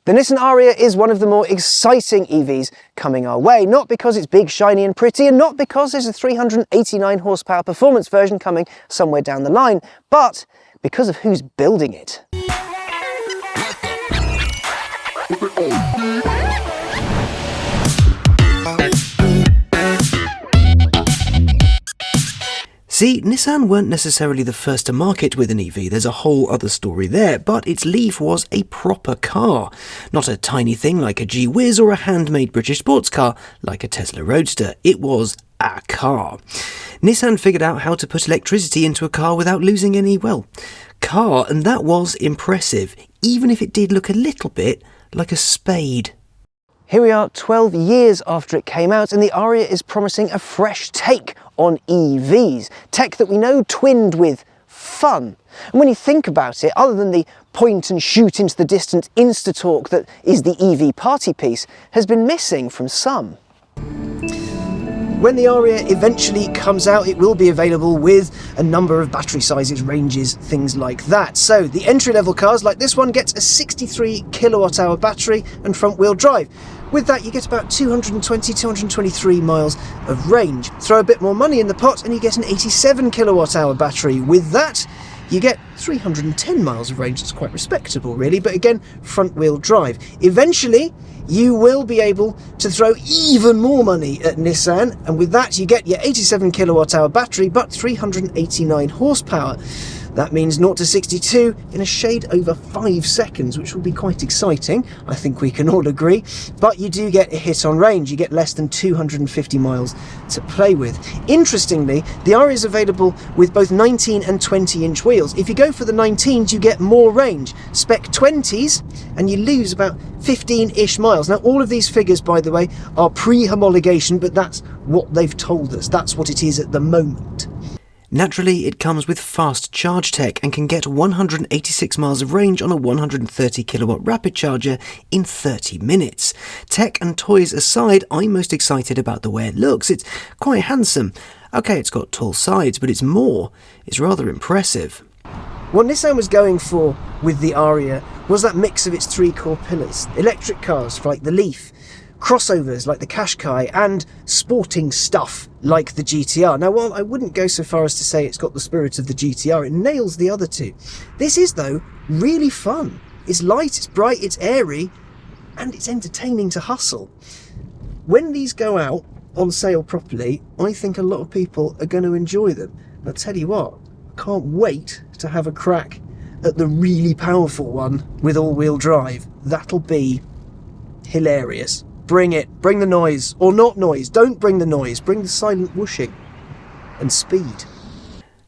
The Nissan Ariya is one of the more exciting EVs coming our way, not because it's big, shiny and pretty, and not because there's a 389 horsepower performance version coming somewhere down the line, but because of who's building it. See, Nissan weren't necessarily the first to market with an EV, there's a whole other story there, but its Leaf was a proper car. Not a tiny thing like a G-Wiz or a handmade British sports car like a Tesla Roadster. It was a car. Nissan figured out how to put electricity into a car without losing any, well, car, and that was impressive, even if it did look a little bit like a spade. Here we are 12 years after it came out, and the Ariya is promising a fresh take on EVs, tech that we know twinned with fun. And when you think about it, other than the point and shoot into the distance insta-talk that is the EV party piece, has been missing from some. When the Ariya eventually comes out, it will be available with a number of battery sizes, ranges, things like that. So the entry-level cars like this one gets a 63 kilowatt-hour battery and front-wheel drive. With that, you get about 220, 223 miles of range. Throw a bit more money in the pot and you get an 87 kilowatt-hour battery. With that, you get 310 miles of range. It's quite respectable, really, but again, front-wheel drive. Eventually, you will be able to throw even more money at Nissan, and with that, you get your 87 kilowatt-hour battery, but 389 horsepower. That means 0 to 62 in a shade over 5 seconds, which will be quite exciting, I think we can all agree. But you do get a hit on range, you get less than 250 miles to play with. Interestingly, the Ariya is available with both 19 and 20-inch wheels. If you go for the 19s, you get more range. Spec 20s, and you lose about 15-ish miles. Now, all of these figures, by the way, are pre-homologation, but that's what they've told us. That's what it is at the moment. Naturally, it comes with fast charge tech and can get 186 miles of range on a 130 kilowatt rapid charger in 30 minutes. Tech and toys aside, I'm most excited about the way it looks. It's quite handsome. Okay, it's got tall sides, but it's more. It's rather impressive. What Nissan was going for with the Ariya was that mix of its 3 core pillars. Electric cars like the Leaf, crossovers like the Qashqai, and sporting stuff like the GTR. Now, while I wouldn't go so far as to say it's got the spirit of the GTR, it nails the other two. This is, though, really fun. It's light, it's bright, it's airy, and it's entertaining to hustle. When these go out on sale properly, I think a lot of people are going to enjoy them. I'll tell you what, I can't wait to have a crack at the really powerful one with all-wheel drive. That'll be hilarious. Bring it. Bring the noise. Or not noise. Don't bring the noise. Bring the silent whooshing. And speed.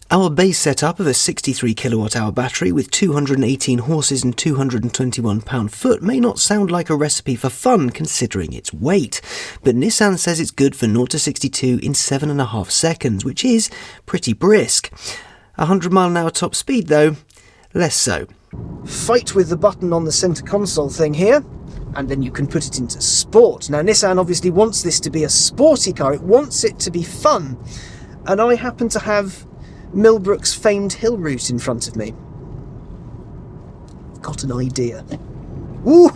Our base setup of a 63 kilowatt-hour battery with 218 horses and 221 pound-foot may not sound like a recipe for fun considering its weight, but Nissan says it's good for 0 to 62 in 7.5 seconds, which is pretty brisk. 100 mile an hour top speed though, less so. Fight with the button on the centre console thing here, and then you can put it into sport. Now, Nissan obviously wants this to be a sporty car. It wants it to be fun. And I happen to have Millbrook's famed hill route in front of me. Got an idea. Ooh!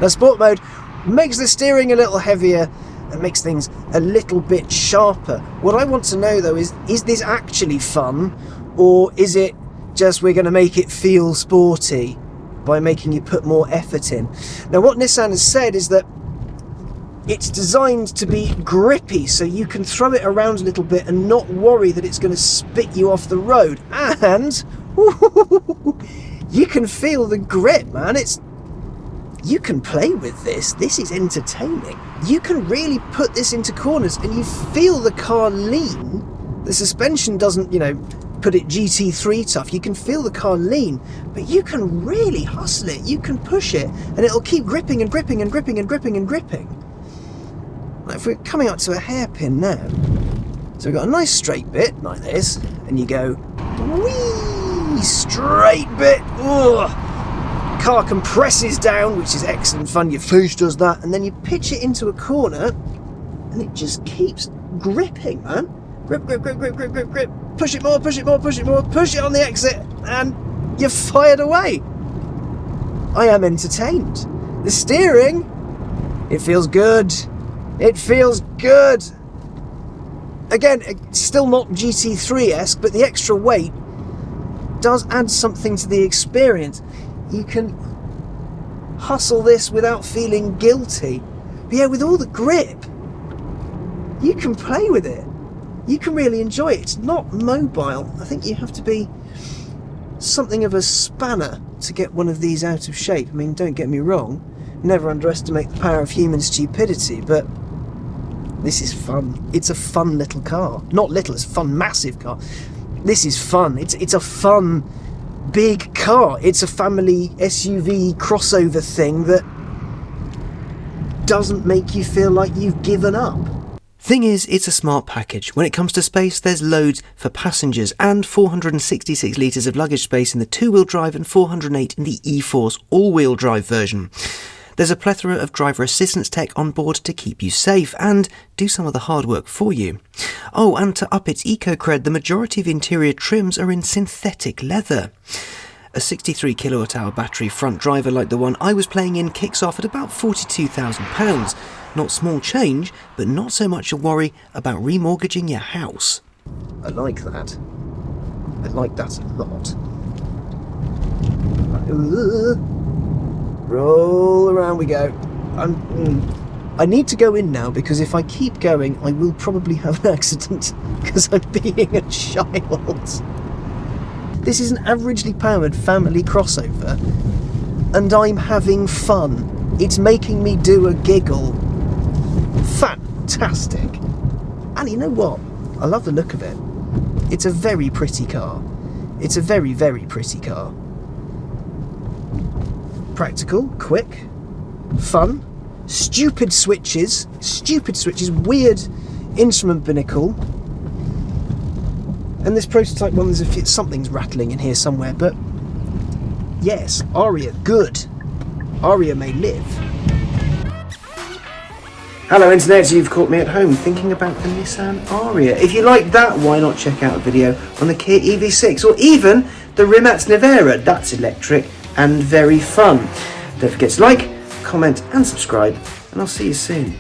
Now, sport mode makes the steering a little heavier and makes things a little bit sharper. What I want to know, though, is this actually fun? Or is it just we're going to make it feel sporty by making you put more effort in? Now, what Nissan has said is that it's designed to be grippy, so you can throw it around a little bit and not worry that it's going to spit you off the road. And you can feel the grip, man. You can play with this. This is entertaining. You can really put this into corners and you feel the car lean. The suspension doesn't, put it GT3 tough. You can feel the car lean, but you can really hustle it. You can push it and it'll keep gripping and gripping and gripping and gripping and gripping. Like if we're coming up to a hairpin now, so we've got a nice straight bit like this, and you go, whee, straight bit, ugh. Car compresses down, which is excellent fun. Your face does that, and then you pitch it into a corner, and it just keeps gripping, man. Grip, grip, grip, grip, grip, grip, grip. Push it more, push it more, push it more, push it on the exit, and you're fired away. I am entertained. The steering, it feels good. It feels good. Again, it's still not GT3-esque, but the extra weight does add something to the experience. You can hustle this without feeling guilty. But yeah, with all the grip, you can play with it. You can really enjoy it. It's not mobile. I think you have to be something of a spanner to get one of these out of shape. I mean, don't get me wrong, never underestimate the power of human stupidity, but this is fun. It's a fun little car. Not little, it's a fun, massive car. This is fun. It's a fun, big car. It's a family SUV crossover thing that doesn't make you feel like you've given up. Thing is, it's a smart package. When it comes to space, there's loads for passengers and 466 litres of luggage space in the two-wheel drive and 408 in the E-Force all-wheel drive version. There's a plethora of driver assistance tech on board to keep you safe and do some of the hard work for you. Oh, and to up its eco-cred, the majority of interior trims are in synthetic leather. A 63 kilowatt-hour battery front driver like the one I was playing in kicks off at about £42,000. Not small change, but not so much a worry about remortgaging your house. I like that. I like that a lot. Roll around we go. I need to go in now because if I keep going, I will probably have an accident because I'm being a child. This is an averagely powered family crossover, and I'm having fun. It's making me do a giggle. Fantastic. And you know what? I love the look of it. It's a very pretty car. It's a very, very pretty car. Practical, quick, fun, stupid switches, weird instrument binnacle. And this prototype one, there's something's rattling in here somewhere, but yes, Ariya, good. Ariya may live. Hello Internet, you've caught me at home thinking about the Nissan Ariya. If you like that, why not check out a video on the Kia EV6 or even the Rimac Nevera. That's electric and very fun. Don't forget to like, comment and subscribe, and I'll see you soon.